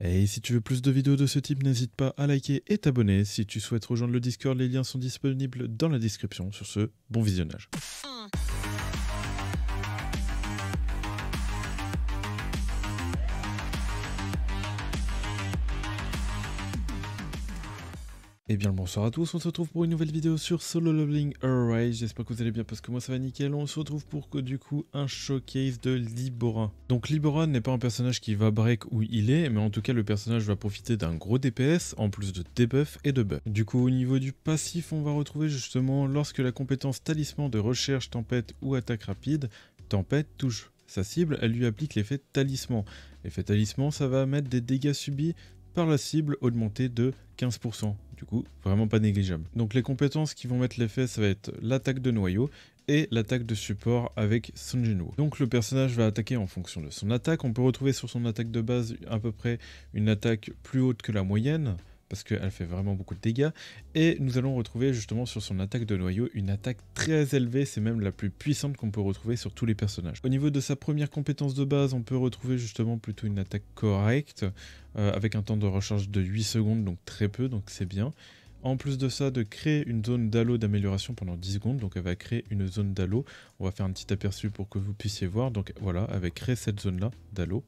Et si tu veux plus de vidéos de ce type, n'hésite pas à liker et t'abonner. Si tu souhaites rejoindre le Discord, les liens sont disponibles dans la description. Sur ce, bon visionnage. Et bien le bonsoir à tous, on se retrouve pour une nouvelle vidéo sur Solo Leveling Arise. J'espère que vous allez bien parce que moi ça va nickel. On se retrouve pour du coup un showcase de Libora. Donc Libora n'est pas un personnage qui va break où il est, mais en tout cas le personnage va profiter d'un gros DPS en plus de debuff et de buff. Du coup au niveau du passif, on va retrouver justement lorsque la compétence talisman de recherche, tempête ou attaque rapide, tempête touche sa cible, elle lui applique l'effet talisman. L'effet talisman, ça va mettre des dégâts subis par la cible augmentés de 15%. Du coup, vraiment pas négligeable. Donc les compétences qui vont mettre l'effet, ça va être l'attaque de noyau et l'attaque de support avec Sonjinwoo. Donc le personnage va attaquer en fonction de son attaque. On peut retrouver sur son attaque de base à peu près une attaque plus haute que la moyenne, parce qu'elle fait vraiment beaucoup de dégâts, et nous allons retrouver justement sur son attaque de noyau une attaque très élevée, c'est même la plus puissante qu'on peut retrouver sur tous les personnages. Au niveau de sa première compétence de base, on peut retrouver justement plutôt une attaque correcte, avec un temps de recharge de 8 secondes, donc très peu, donc c'est bien. En plus de ça, de créer une zone d'halo d'amélioration pendant 10 secondes, donc elle va créer une zone d'halo, on va faire un petit aperçu pour que vous puissiez voir, donc voilà, elle va créer cette zone là d'halo.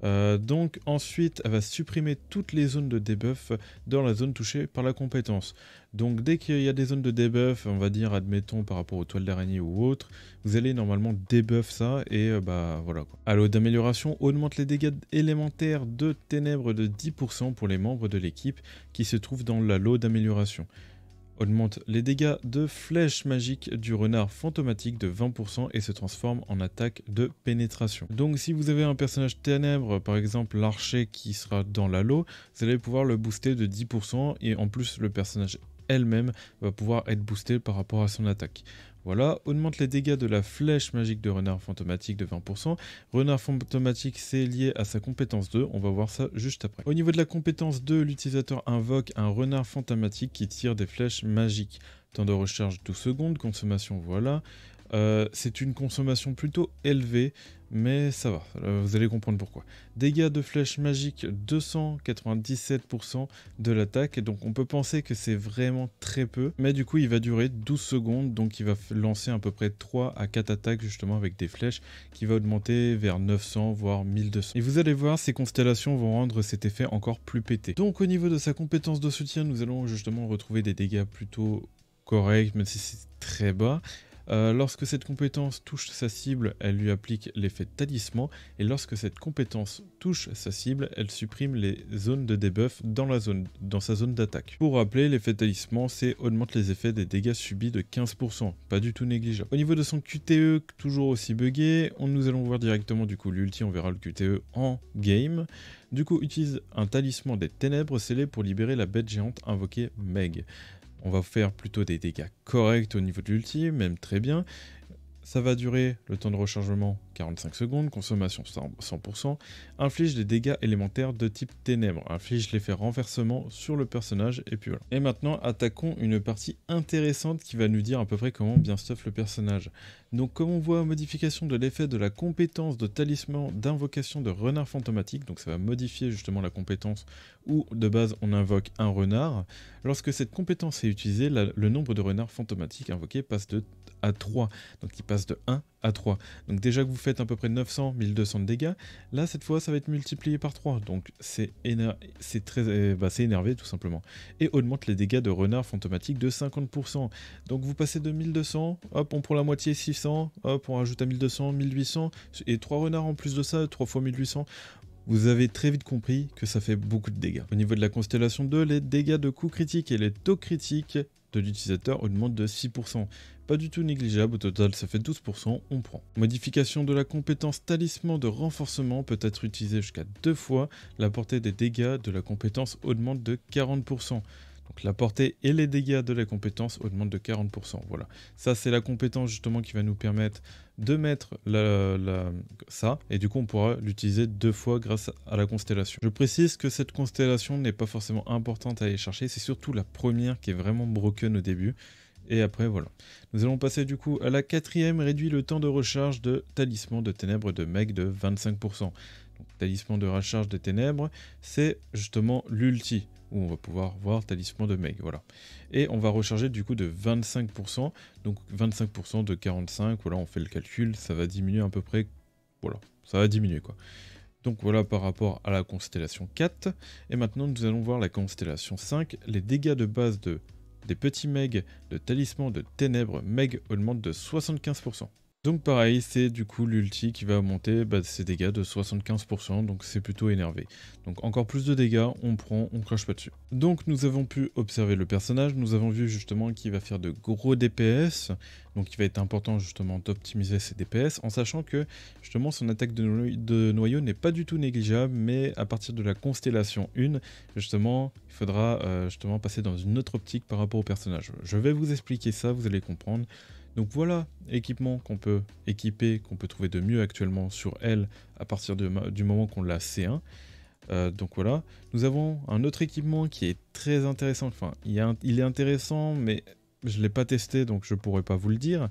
Donc ensuite elle va supprimer toutes les zones de debuff dans la zone touchée par la compétence. Donc dès qu'il y a des zones de debuff, on va dire admettons par rapport aux toiles d'araignée ou autres, vous allez normalement debuff ça et bah voilà quoi. Halo d'amélioration augmente les dégâts élémentaires de ténèbres de 10% pour les membres de l'équipe qui se trouvent dans l'halo d'amélioration. Augmente les dégâts de flèche magique du renard fantomatique de 20% et se transforme en attaque de pénétration. Donc si vous avez un personnage ténèbre, par exemple l'archer qui sera dans l'halo, vous allez pouvoir le booster de 10% et en plus le personnage elle-même va pouvoir être boosté par rapport à son attaque. Voilà, augmente les dégâts de la flèche magique de renard fantomatique de 20%. Renard fantomatique, c'est lié à sa compétence 2, on va voir ça juste après. Au niveau de la compétence 2, l'utilisateur invoque un renard fantomatique qui tire des flèches magiques. Temps de recharge 12 secondes, consommation voilà. C'est une consommation plutôt élevée, mais ça va, vous allez comprendre pourquoi. Dégâts de flèches magiques 297% de l'attaque, donc on peut penser que c'est vraiment très peu, mais du coup il va durer 12 secondes, donc il va lancer à peu près 3 à 4 attaques justement avec des flèches, qui va augmenter vers 900 voire 1200. Et vous allez voir, ces constellations vont rendre cet effet encore plus pété. Donc au niveau de sa compétence de soutien, nous allons justement retrouver des dégâts plutôt corrects, même si c'est très bas. Lorsque cette compétence touche sa cible, elle lui applique l'effet talisman, et lorsque cette compétence touche sa cible, elle supprime les zones de debuff dans sa zone d'attaque. Pour rappeler, l'effet talisman, c'est augmente les effets des dégâts subis de 15%, pas du tout négligeable. Au niveau de son QTE, toujours aussi buggé, nous allons voir directement du coup l'ulti, on verra le QTE en game. Du coup, utilise un talisman des ténèbres scellé pour libérer la bête géante invoquée Meg. On va faire plutôt des dégâts corrects au niveau de l'ulti, même très bien. Ça va durer le temps de rechargement 45 secondes, consommation 100%, inflige des dégâts élémentaires de type ténèbres, inflige l'effet renversement sur le personnage, et puis voilà. Et maintenant, attaquons une partie intéressante qui va nous dire à peu près comment bien stuff le personnage. Donc comme on voit, modification de l'effet de la compétence de talisman d'invocation de renard fantomatique, donc ça va modifier justement la compétence où de base on invoque un renard. Lorsque cette compétence est utilisée, le nombre de renards fantomatiques invoqués passe à 3, donc il passe de 1 à 3. Donc déjà que vous faites à peu près 900, 1200 de dégâts, là cette fois ça va être multiplié par 3, donc c'est énervé tout simplement. Et augmente les dégâts de renard fantomatique de 50%. Donc vous passez de 1200, hop on prend la moitié 600, hop on rajoute à 1200, 1800, et 3 renards en plus de ça, 3 fois 1800. Vous avez très vite compris que ça fait beaucoup de dégâts. Au niveau de la constellation 2, les dégâts de coups critiques et les taux critiques de l'utilisateur augmentent de 6%. Pas du tout négligeable, au total ça fait 12%, on prend. Modification de la compétence talisman de renforcement peut être utilisée jusqu'à 2 fois. La portée des dégâts de la compétence augmente de 40%. Donc la portée et les dégâts de la compétence augmentent de 40%. Voilà. Ça, c'est la compétence justement qui va nous permettre de mettre ça. Et du coup, on pourra l'utiliser 2 fois grâce à la constellation. Je précise que cette constellation n'est pas forcément importante à aller chercher. C'est surtout la première qui est vraiment broken au début. Et après, voilà. Nous allons passer du coup à la 4e, réduit le temps de recharge de talisman de ténèbres de Meg de 25%. Donc, talisman de recharge des ténèbres, c'est justement l'ulti, où on va pouvoir voir talisman de Meg, voilà. Et on va recharger du coup de 25%, donc 25% de 45, voilà, on fait le calcul, ça va diminuer à peu près, voilà, ça va diminuer quoi. Donc voilà par rapport à la constellation 4, et maintenant nous allons voir la constellation 5, les dégâts de base des petits Meg de talisman de ténèbres Meg augmentent de 75%. Donc pareil, c'est du coup l'ulti qui va augmenter ses dégâts de 75%, donc c'est plutôt énervé. Donc encore plus de dégâts, on prend, on crache pas dessus. Donc nous avons pu observer le personnage, nous avons vu justement qu'il va faire de gros DPS, donc il va être important justement d'optimiser ses DPS, en sachant que justement son attaque de noyau n'est pas du tout négligeable, mais à partir de la constellation 1, justement, il faudra justement passer dans une autre optique par rapport au personnage. Je vais vous expliquer ça, vous allez comprendre. Donc voilà, équipement qu'on peut équiper, qu'on peut trouver de mieux actuellement sur elle à partir du moment qu'on l'a C1. Donc voilà, nous avons un autre équipement qui est très intéressant, enfin il est intéressant mais je ne l'ai pas testé donc je ne pourrais pas vous le dire.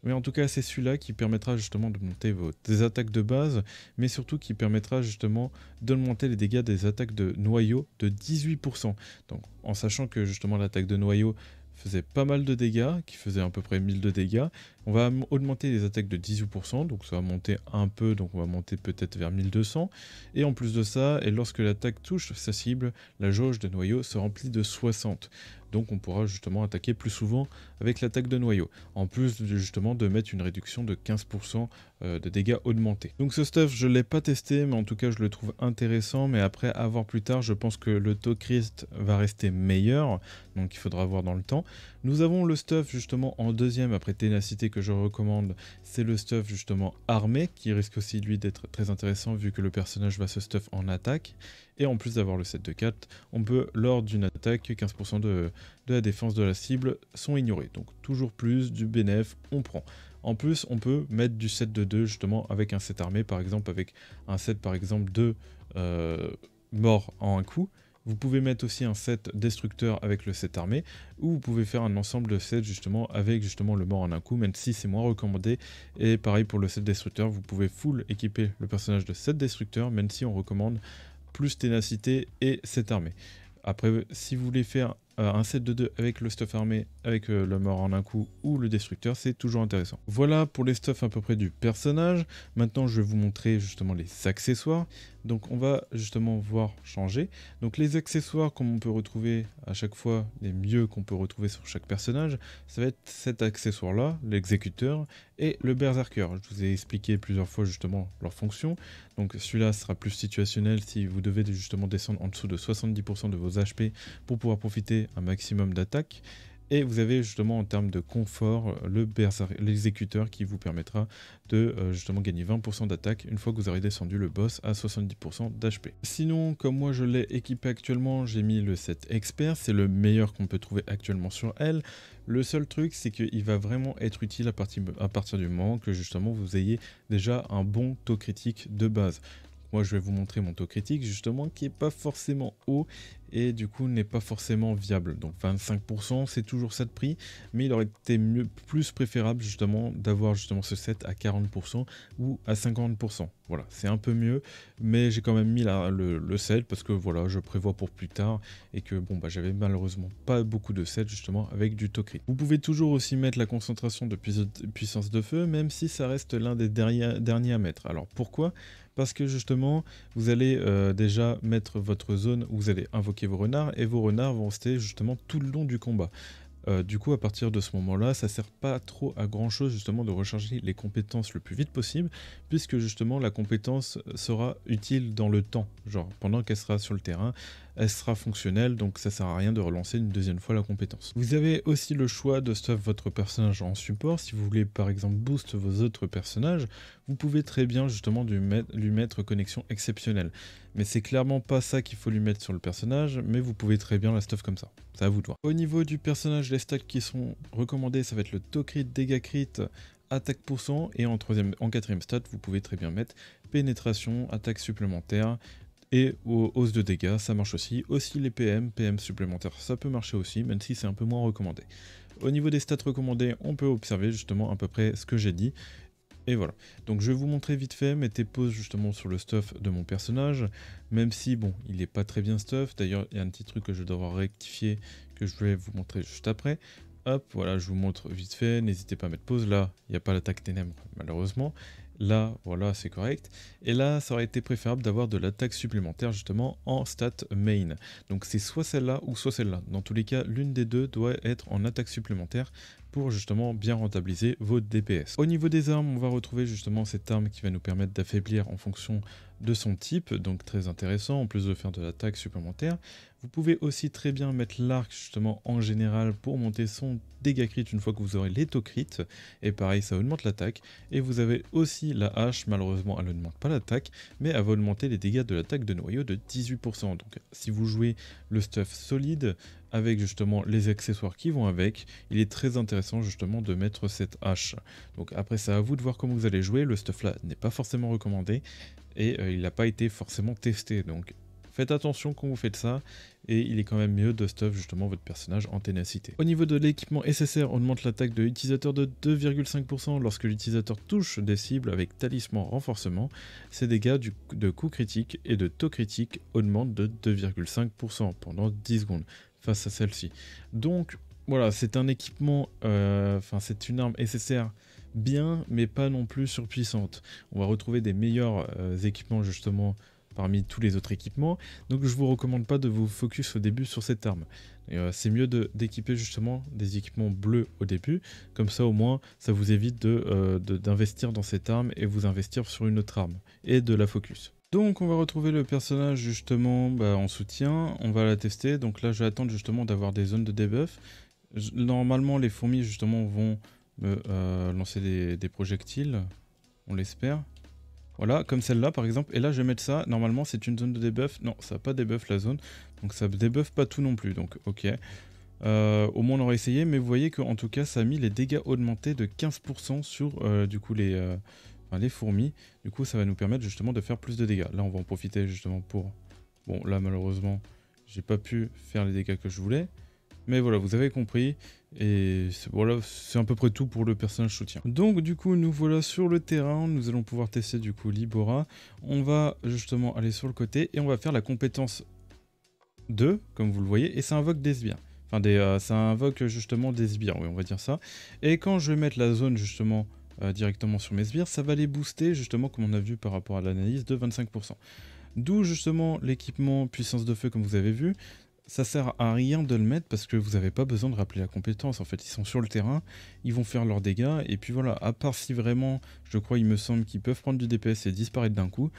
Mais en tout cas c'est celui-là qui permettra justement de monter des attaques de base, mais surtout qui permettra justement d'augmenter les dégâts des attaques de noyau de 18%. Donc en sachant que justement l'attaque de noyau faisait pas mal de dégâts, qui faisait à peu près 1000 de dégâts. On va augmenter les attaques de 18%, donc ça va monter un peu, donc on va monter peut-être vers 1200. Et en plus de ça, et lorsque l'attaque touche sa cible, la jauge de noyau se remplit de 60. Donc on pourra justement attaquer plus souvent avec l'attaque de noyau. En plus justement de mettre une réduction de 15% de dégâts augmentés. Donc ce stuff je ne l'ai pas testé, mais en tout cas je le trouve intéressant. Mais après à voir plus tard, je pense que le Tochrist va rester meilleur. Donc il faudra voir dans le temps. Nous avons le stuff justement en deuxième après ténacité que je recommande. C'est le stuff justement armé qui risque aussi lui d'être très intéressant vu que le personnage va se stuff en attaque. Et en plus d'avoir le set de 4, on peut, lors d'une attaque, 15% de la défense de la cible sont ignorés. Donc toujours plus du bénéf, on prend. En plus, on peut mettre du set de 2 justement avec un set armé, par exemple avec un set par exemple de mort en un coup. Vous pouvez mettre aussi un set destructeur avec le set armé, ou vous pouvez faire un ensemble de sets justement avec justement le mort en un coup, même si c'est moins recommandé. Et pareil pour le set destructeur, vous pouvez full équiper le personnage de set destructeur, même si on recommande plus ténacité et set armé. Après, si vous voulez faire un set de 2 avec le stuff armé, avec le mort en un coup ou le destructeur, c'est toujours intéressant. Voilà pour les stuffs à peu près du personnage. Maintenant, je vais vous montrer justement les accessoires. Donc, on va justement voir changer. Donc, les accessoires, comme on peut retrouver à chaque fois, les mieux qu'on peut retrouver sur chaque personnage, ça va être cet accessoire-là, l'exécuteur, et le berserker. Je vous ai expliqué plusieurs fois justement leur fonction. Donc, celui-là sera plus situationnel si vous devez justement descendre en dessous de 70% de vos HP pour pouvoir profiter un maximum d'attaque. Et vous avez justement en termes de confort l'exécuteur qui vous permettra de justement gagner 20% d'attaque une fois que vous aurez descendu le boss à 70% d'HP. Sinon, comme moi je l'ai équipé actuellement, j'ai mis le set expert, c'est le meilleur qu'on peut trouver actuellement sur elle. Le seul truc, c'est qu'il va vraiment être utile à partir du moment que justement vous ayez déjà un bon taux critique de base. Moi, je vais vous montrer mon taux critique, justement, qui n'est pas forcément haut et du coup n'est pas forcément viable. Donc 25%, c'est toujours ça de prix, mais il aurait été plus préférable justement d'avoir justement ce set à 40% ou à 50%. Voilà, c'est un peu mieux, mais j'ai quand même mis le set parce que voilà, je prévois pour plus tard et que bon, j'avais malheureusement pas beaucoup de sets justement avec du taux critique. Vous pouvez toujours aussi mettre la concentration de puissance de feu, même si ça reste l'un des derniers à mettre. Alors pourquoi ? Parce que justement, vous allez déjà mettre votre zone où vous allez invoquer vos renards, et vos renards vont rester justement tout le long du combat. Du coup, à partir de ce moment-là, ça sert pas trop à grand chose justement de recharger les compétences le plus vite possible, puisque justement la compétence sera utile dans le temps, genre pendant qu'elle sera sur le terrain, elle sera fonctionnelle, donc ça sert à rien de relancer une deuxième fois la compétence. Vous avez aussi le choix de stuff votre personnage en support. Si vous voulez par exemple boost vos autres personnages, vous pouvez très bien justement lui mettre connexion exceptionnelle. Mais c'est clairement pas ça qu'il faut lui mettre sur le personnage, mais vous pouvez très bien la stuff comme ça. C'est à vous de voir. Au niveau du personnage, les stats qui sont recommandés, ça va être le taux crit, dégâts crit, attaque %, et en quatrième stat, vous pouvez très bien mettre pénétration, attaque supplémentaire, et hausse de dégâts, ça marche aussi. Aussi les PM supplémentaires, ça peut marcher aussi, même si c'est un peu moins recommandé. Au niveau des stats recommandées, on peut observer justement à peu près ce que j'ai dit. Et voilà, donc je vais vous montrer vite fait, mettez pause justement sur le stuff de mon personnage, même si bon, il n'est pas très bien stuff, d'ailleurs il y a un petit truc que je dois devoir rectifier, que je vais vous montrer juste après. Hop, voilà, je vous montre vite fait, n'hésitez pas à mettre pause, là, il n'y a pas l'attaque ténèbres malheureusement, là, voilà, c'est correct, et là, ça aurait été préférable d'avoir de l'attaque supplémentaire justement en stat main, donc c'est soit celle-là ou soit celle-là, dans tous les cas, l'une des deux doit être en attaque supplémentaire, pour justement bien rentabiliser vos DPS. Au niveau des armes, on va retrouver justement cette arme qui va nous permettre d'affaiblir en fonction de son type, donc très intéressant, en plus de faire de l'attaque supplémentaire. Vous pouvez aussi très bien mettre l'arc justement en général pour monter son dégâts crit une fois que vous aurez les taux crit, et pareil ça augmente l'attaque. Et vous avez aussi la hache, malheureusement elle n'augmente pas l'attaque, mais elle va augmenter les dégâts de l'attaque de noyau de 18%. Donc si vous jouez le stuff solide, avec justement les accessoires qui vont avec, il est très intéressant justement de mettre cette hache. Donc après c'est à vous de voir comment vous allez jouer, le stuff là n'est pas forcément recommandé, et il n'a pas été forcément testé, donc faites attention quand vous faites ça, et il est quand même mieux de stuff justement votre personnage en ténacité. Au niveau de l'équipement SSR, on augmente l'attaque de l'utilisateur de 2,5% lorsque l'utilisateur touche des cibles avec talisman renforcement. Ses dégâts de coups critiques et de taux critiques augmentent de 2,5% pendant 10 secondes face à celle-ci. Donc voilà, c'est un équipement, c'est une arme SSR bien, mais pas non plus surpuissante. On va retrouver des meilleurs équipements justement parmi tous les autres équipements, donc je vous recommande pas de vous focus au début sur cette arme. C'est mieux d'équiper justement des équipements bleus au début, comme ça au moins ça vous évite d'investir dans cette arme et vous investir sur une autre arme, et de la focus. Donc on va retrouver le personnage justement en soutien, on va la tester, donc là je vais attendre justement d'avoir des zones de debuff. Normalement les fourmis justement vont me lancer des projectiles, on l'espère. Voilà, comme celle-là par exemple, et là je vais mettre ça, normalement c'est une zone de debuff, non ça n'a pas debuff la zone, donc ça debuff pas tout non plus, donc ok. Au moins on aurait essayé, mais vous voyez qu'en tout cas ça a mis les dégâts augmentés de 15% sur du coup les fourmis, du coup ça va nous permettre justement de faire plus de dégâts. Là on va en profiter justement pour, bon là malheureusement j'ai pas pu faire les dégâts que je voulais, mais voilà, vous avez compris, et voilà, c'est à peu près tout pour le personnage soutien. Donc du coup, nous voilà sur le terrain, nous allons pouvoir tester du coup Libora. On va justement aller sur le côté, et on va faire la compétence 2, comme vous le voyez, et ça invoque des sbires. Enfin, ça invoque justement des sbires, oui, on va dire ça. Et quand je vais mettre la zone justement directement sur mes sbires, ça va les booster justement, comme on a vu par rapport à l'analyse, de 25%. D'où justement l'équipement puissance de feu, comme vous avez vu. Ça sert à rien de le mettre parce que vous n'avez pas besoin de rappeler la compétence. En fait, ils sont sur le terrain, ils vont faire leurs dégâts. Et puis voilà, à part si vraiment, je crois, il me semble qu'ils peuvent prendre du DPS et disparaître d'un coup.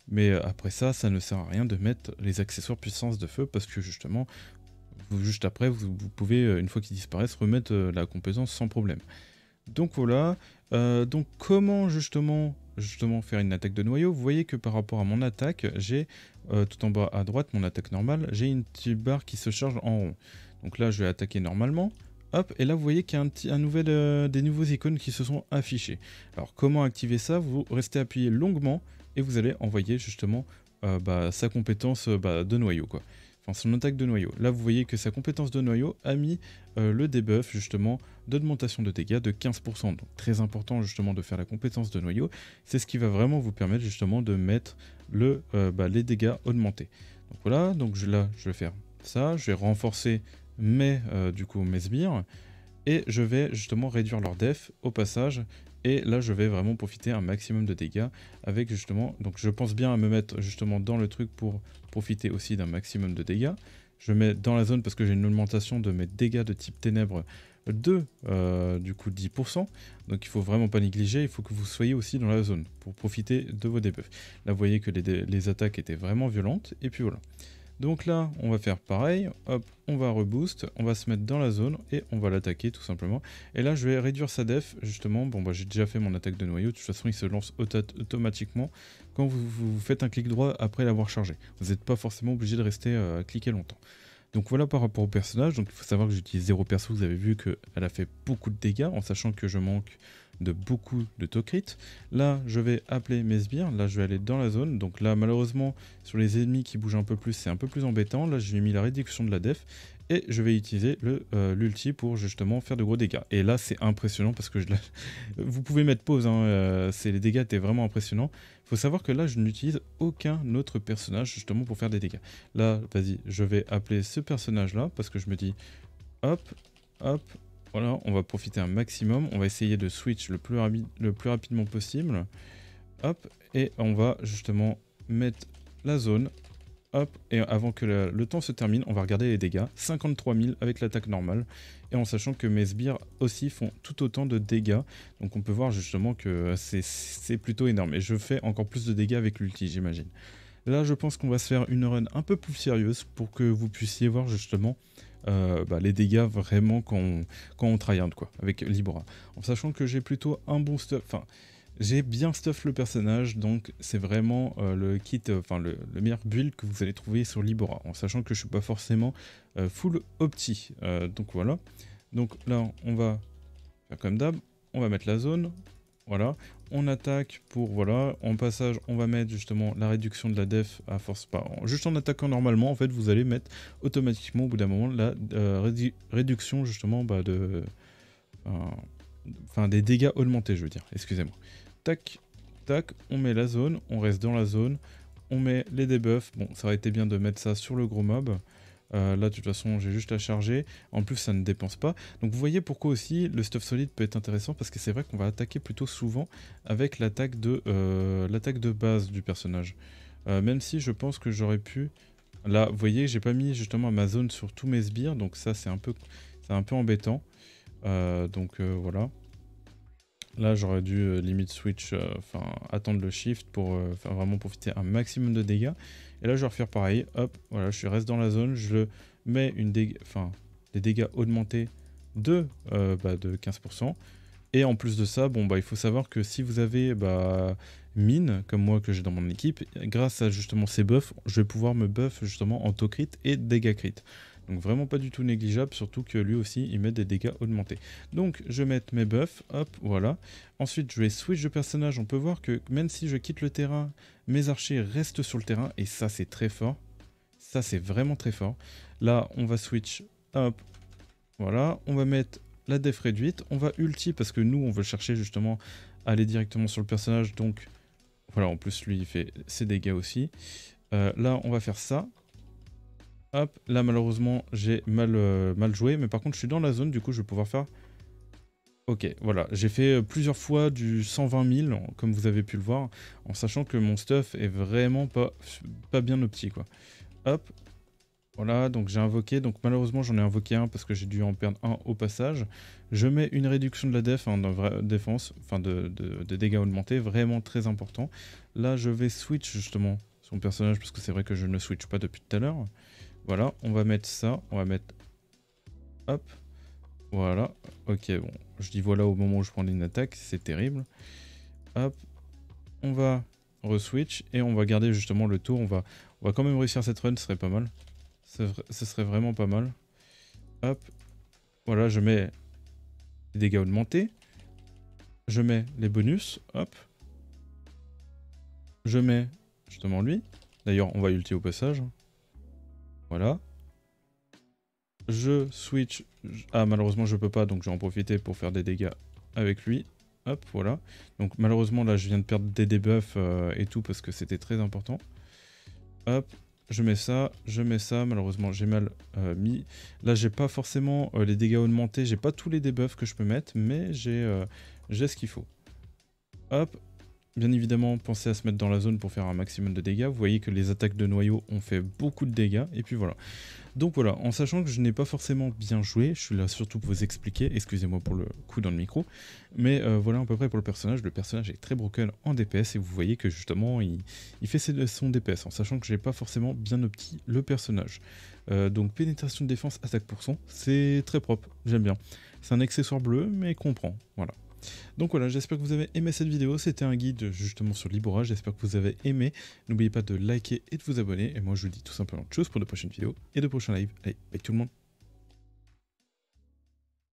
Mais après ça, ça ne sert à rien de mettre les accessoires puissance de feu parce que justement, juste après, vous pouvez, une fois qu'ils disparaissent, remettre la compétence sans problème. Donc voilà, donc comment justement faire une attaque de noyau. Vous voyez que par rapport à mon attaque, j'ai tout en bas à droite, mon attaque normale, j'ai une petite barre qui se charge en rond. Donc là, je vais attaquer normalement. Hop, et là, vous voyez qu'il y a des nouveaux icônes qui se sont affichés. Alors, comment activer ça? Vous restez appuyé longuement et vous allez envoyer justement sa compétence de noyau, quoi. Enfin, son attaque de noyau. Là, vous voyez que sa compétence de noyau a mis le debuff justement d'augmentation de dégâts de 15%. Donc très important justement de faire la compétence de noyau. C'est ce qui va vraiment vous permettre justement de mettre les dégâts augmentés. Donc voilà, donc là je vais faire ça, je vais renforcer mes sbires et je vais justement réduire leur def au passage. Et là je vais vraiment profiter un maximum de dégâts avec justement, donc je pense bien à me mettre justement dans le truc pour profiter aussi d'un maximum de dégâts. Je mets dans la zone parce que j'ai une augmentation de mes dégâts de type ténèbres de 10%. Donc il faut vraiment pas négliger, il faut que vous soyez aussi dans la zone pour profiter de vos debuffs. Là vous voyez que les attaques étaient vraiment violentes et puis voilà. Donc là, on va faire pareil, hop, on va reboost, on va se mettre dans la zone et on va l'attaquer tout simplement. Et là, je vais réduire sa def, justement, j'ai déjà fait mon attaque de noyau, de toute façon, il se lance automatiquement quand vous faites un clic droit après l'avoir chargé. Vous n'êtes pas forcément obligé de rester à cliquer longtemps. Donc voilà par rapport au personnage, donc il faut savoir que j'utilise 0 perso, vous avez vu qu'elle a fait beaucoup de dégâts, en sachant que je manque de beaucoup de taux crit. Là, je vais appeler mes sbires. Là, je vais aller dans la zone. Donc là, malheureusement, sur les ennemis qui bougent un peu plus, c'est un peu plus embêtant. Là, je lui ai mis la réduction de la def. Et je vais utiliser l'ulti pour justement faire de gros dégâts. Et là, c'est impressionnant parce que vous pouvez mettre pause. Hein, les dégâts étaient vraiment impressionnants. Il faut savoir que là, je n'utilise aucun autre personnage justement pour faire des dégâts. Là, vas-y, je vais appeler ce personnage-là parce que je me dis, hop, hop, voilà, on va profiter un maximum. On va essayer de switch le plus rapidement possible. Hop, et on va justement mettre la zone. Hop, et avant que le temps se termine, on va regarder les dégâts. 53 000 avec l'attaque normale. Et en sachant que mes sbires aussi font tout autant de dégâts. Donc on peut voir justement que c'est plutôt énorme. Et je fais encore plus de dégâts avec l'ulti, j'imagine. Là, je pense qu'on va se faire une run un peu plus sérieuse pour que vous puissiez voir justement les dégâts vraiment quand on tryhard quoi, avec Libora. En sachant que j'ai plutôt un bon stuff, enfin j'ai bien stuff le personnage, donc c'est vraiment le kit, le meilleur build que vous allez trouver sur Libora, en sachant que je suis pas forcément full opti, donc voilà. Donc là on va faire comme d'hab, on va mettre la zone, voilà, on attaque pour, voilà, en passage on va mettre justement la réduction de la def à force, juste en attaquant normalement en fait vous allez mettre automatiquement au bout d'un moment la réduction justement des dégâts augmentés, je veux dire, excusez-moi. Tac, tac, on met la zone, on reste dans la zone, on met les debuffs, bon ça aurait été bien de mettre ça sur le gros mob. Là de toute façon j'ai juste à charger, en plus ça ne dépense pas, donc vous voyez pourquoi aussi le stuff solide peut être intéressant, parce que c'est vrai qu'on va attaquer plutôt souvent avec l'attaque de base du personnage, même si je pense que j'aurais pu, là vous voyez j'ai pas mis justement ma zone sur tous mes sbires, donc ça c'est un peu embêtant, voilà. Là j'aurais dû limite switch, attendre le shift pour faire vraiment profiter un maximum de dégâts. Et là je vais refaire pareil, hop, voilà, je reste dans la zone, je mets des dégâts augmentés de 15%. Et en plus de ça, bon il faut savoir que si vous avez mine, comme moi que j'ai dans mon équipe, grâce à justement ces buffs, je vais pouvoir me buff justement en taux crit et dégâts crit. Donc vraiment pas du tout négligeable, surtout que lui aussi il met des dégâts augmentés. Donc je vais mettre mes buffs, hop, voilà. Ensuite je vais switch de personnage, on peut voir que même si je quitte le terrain, mes archers restent sur le terrain, et ça c'est très fort. Ça c'est vraiment très fort. Là on va switch, hop, voilà, on va mettre la def réduite, on va ulti parce que nous on veut chercher justement à aller directement sur le personnage, donc voilà, en plus lui il fait ses dégâts aussi. Là on va faire ça. Hop, là malheureusement j'ai mal joué, mais par contre je suis dans la zone, du coup je vais pouvoir faire... Ok, voilà, j'ai fait plusieurs fois du 120 000, comme vous avez pu le voir, en sachant que mon stuff est vraiment pas bien opti, quoi. Hop, voilà, donc j'ai invoqué, donc malheureusement j'en ai invoqué un parce que j'ai dû en perdre un au passage. Je mets une réduction de la def, de vraie défense, de dégâts augmentés, vraiment très important. Là je vais switch justement son personnage, parce que c'est vrai que je ne switch pas depuis tout à l'heure. Voilà, on va mettre ça, on va mettre... Hop, voilà, ok, bon, je dis voilà au moment où je prends une attaque, c'est terrible. Hop, on va re-switch et on va garder justement le tour, on va quand même réussir cette run, ce serait pas mal. Ce serait vraiment pas mal. Hop, voilà, je mets les dégâts augmentés, je mets les bonus, hop. Je mets justement lui, d'ailleurs on va ulti au passage. Voilà. Je switch. Ah, malheureusement, je peux pas, donc je vais en profiter pour faire des dégâts avec lui. Hop, voilà. Donc, malheureusement, là, je viens de perdre des debuffs et tout parce que c'était très important. Hop, je mets ça. Malheureusement, j'ai mal mis. Là, j'ai pas forcément les dégâts augmentés. J'ai pas tous les debuffs que je peux mettre, mais j'ai ce qu'il faut. Hop. Bien évidemment, pensez à se mettre dans la zone pour faire un maximum de dégâts. Vous voyez que les attaques de noyau ont fait beaucoup de dégâts. Et puis voilà. Donc voilà, en sachant que je n'ai pas forcément bien joué, je suis là surtout pour vous expliquer. Excusez-moi pour le coup dans le micro. Mais voilà à peu près pour le personnage. Le personnage est très broken en DPS. Et vous voyez que justement, il fait son DPS. En sachant que je n'ai pas forcément bien opti le personnage. Donc pénétration de défense, attaque pour son. C'est très propre. J'aime bien. C'est un accessoire bleu, mais comprend. Voilà. Donc voilà, j'espère que vous avez aimé cette vidéo, c'était un guide justement sur Libora, j'espère que vous avez aimé, n'oubliez pas de liker et de vous abonner, et moi je vous dis tout simplement de choses pour de prochaines vidéos et de prochains lives. Allez, bye tout le monde.